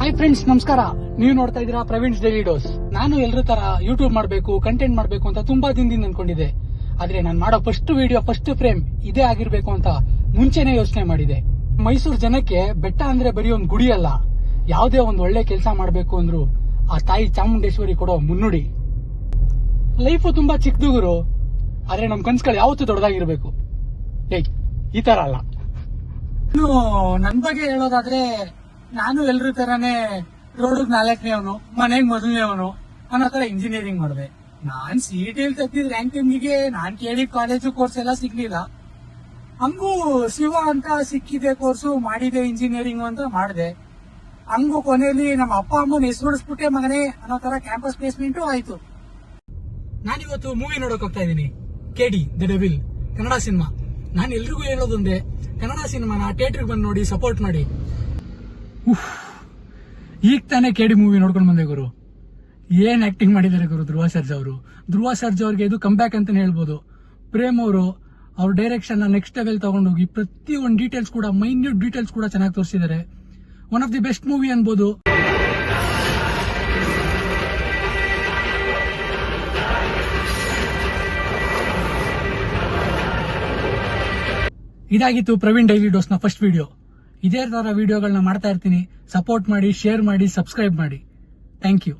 Hi friends, ನಮಸ್ಕಾರ. ನೀವು ನೋಡ್ತಾ ಇದ್ದೀರಾ ಪ್ರವೀಣ್ಸ್ ಡೈಲಿ ಡೋಸ್. ನಾನು ಎಲ್ಲರ ತರ ಯೂಟ್ಯೂಬ್ ಮಾಡಬೇಕು, ಕಂಟೆಂಟ್ ಮಾಡಬೇಕು ಅಂತ ತುಂಬಾ ದಿನದಿಂದ ಅನ್ಕೊಂಡಿದ್ದೆ. ಆದ್ರೆ ನಾನು ಮಾಡೋ ಫಸ್ಟ್ ವಿಡಿಯೋ, ಫಸ್ಟ್ ಫ್ರೇಮ್ ಇದೇ ಆಗಿರ್ಬೇಕು ಅಂತ ಮುಂಚೆನೆ ಯೋಚನೆ ಮಾಡಿದೆ. ಮೈಸೂರು ಜನಕ್ಕೆ ಬೆಟ್ಟ ಅಂದ್ರೆ ಬರೀ ಒಂದು ಗುಡಿ ಅಲ್ಲ, ಯಾವುದೇ ಒಂದು ಒಳ್ಳೆ ಕೆಲಸ ಮಾಡಬೇಕು ಅಂದ್ರು ಆ ತಾಯಿ ಚಾಮುಂಡೇಶ್ವರಿ ಕೊಡೋ ಮುನ್ನುಡಿ. ಲೈಫು ತುಂಬಾ ಚಿಕ್ಕದು ಗುರು, ಆದ್ರೆ ನಮ್ ಕನ್ಸುಗಳು ಯಾವತ್ತೂ ದೊಡ್ಡದಾಗಿರ್ಬೇಕು. ಈ ತರ ಅಲ್ಲ. ಇನ್ನು ನನ್ ಬಗ್ಗೆ ಹೇಳೋದಾದ್ರೆ, ನಾನು ಎಲ್ರ ತರಾನೇ ರೋಡ್ 4ನೇವನು, ಮನೆಗ್ ಮೊದಲನೇವನು ಅನ್ನೋ ತರ ಇಂಜಿನಿಯರಿಂಗ್ ಮಾಡಿದೆ. ನಾನ್ CET ತೆಗ್ದಿದ್ ರ್ಯಾಂಕಿಂಗಿಗೆ ನಾನ್ ಕೇಳಿದ ಕಾಲೇಜು ಕೋರ್ಸ್ ಎಲ್ಲ ಸಿಗ್ಲಿಲ್ಲ. ಹಂಗೂ ಶಿವ ಅಂತ ಸಿಕ್ಕಿದೆ ಕೋರ್ಸು, ಮಾಡಿದೆ ಇಂಜಿನಿಯರಿಂಗ್ ಅಂತ ಮಾಡಿದೆ. ಹಂಗೂ ಕೊನೆಯಲ್ಲಿ ನಮ್ಮ ಅಪ್ಪ ಅಮ್ಮನ ಹೆಸರುಡಿಸ್ಬಿಟ್ಟೆ ಮಗನೇ ಅನ್ನೋ ತರ ಕ್ಯಾಂಪಸ್ ಪ್ಲೇಸ್ಮೆಂಟ್ ಆಯ್ತು. ನಾನಿವತ್ತು ಮೂವಿ ನೋಡಕ್ ಹೋಗ್ತಾ ಇದ್ದೀನಿ, KD the devil Kannada cinema. ನಾನು ಎಲ್ರಿಗೂ ಹೇಳೋದೊಂದೇ, ಕನ್ನಡ ಸಿನಿಮಾನ ಥಿಯೇಟರ್ಗೆ ಬಂದು ನೋಡಿ, ಸಪೋರ್ಟ್ ಮಾಡಿ. ಈಗ ತಾನೇ KD ಮೂವಿ ನೋಡ್ಕೊಂಡು ಬಂದೆ ಗುರು. ಏನ್ ಆಕ್ಟಿಂಗ್ ಮಾಡಿದ್ದಾರೆ ಗುರು ಧ್ರುವ ಸರ್ಜಾ ಅವ್ರಿಗೆ ಇದು ಕಂಬ್ಯಾಕ್ ಅಂತಾನೆ ಹೇಳ್ಬೋದು. ಪ್ರೇಮ್ ಅವರು ಅವ್ರ ಡೈರೆಕ್ಷನ್ ನೆಕ್ಸ್ಟ್ ಲೆವೆಲ್ ತಗೊಂಡೋಗಿ ಪ್ರತಿ ಒಂದು ಡೀಟೇಲ್ಸ್ ಕೂಡ, ಮೈನ್ಯೂಟ್ ಡೀಟೇಲ್ಸ್ ಕೂಡ ಚೆನ್ನಾಗಿ ತೋರಿಸಿದ್ದಾರೆ. One of the best movie ಅನ್ಬೋದು. ಇದಾಗಿತ್ತು ಪ್ರವೀಣ್ ಡೈಲಿ ಡೋಸ್ ನ ಫಸ್ಟ್ ವಿಡಿಯೋ. ಇದೇ ತರ ವಿಡಿಯೋಗಳನ್ನ ಮಾಡ್ತಾ ಇರ್ತೀನಿ. ಸಪೋರ್ಟ್ ಮಾಡಿ, ಶೇರ್ ಮಾಡಿ, ಸಬ್ಸ್ಕ್ರೈಬ್ ಮಾಡಿ. Thank you.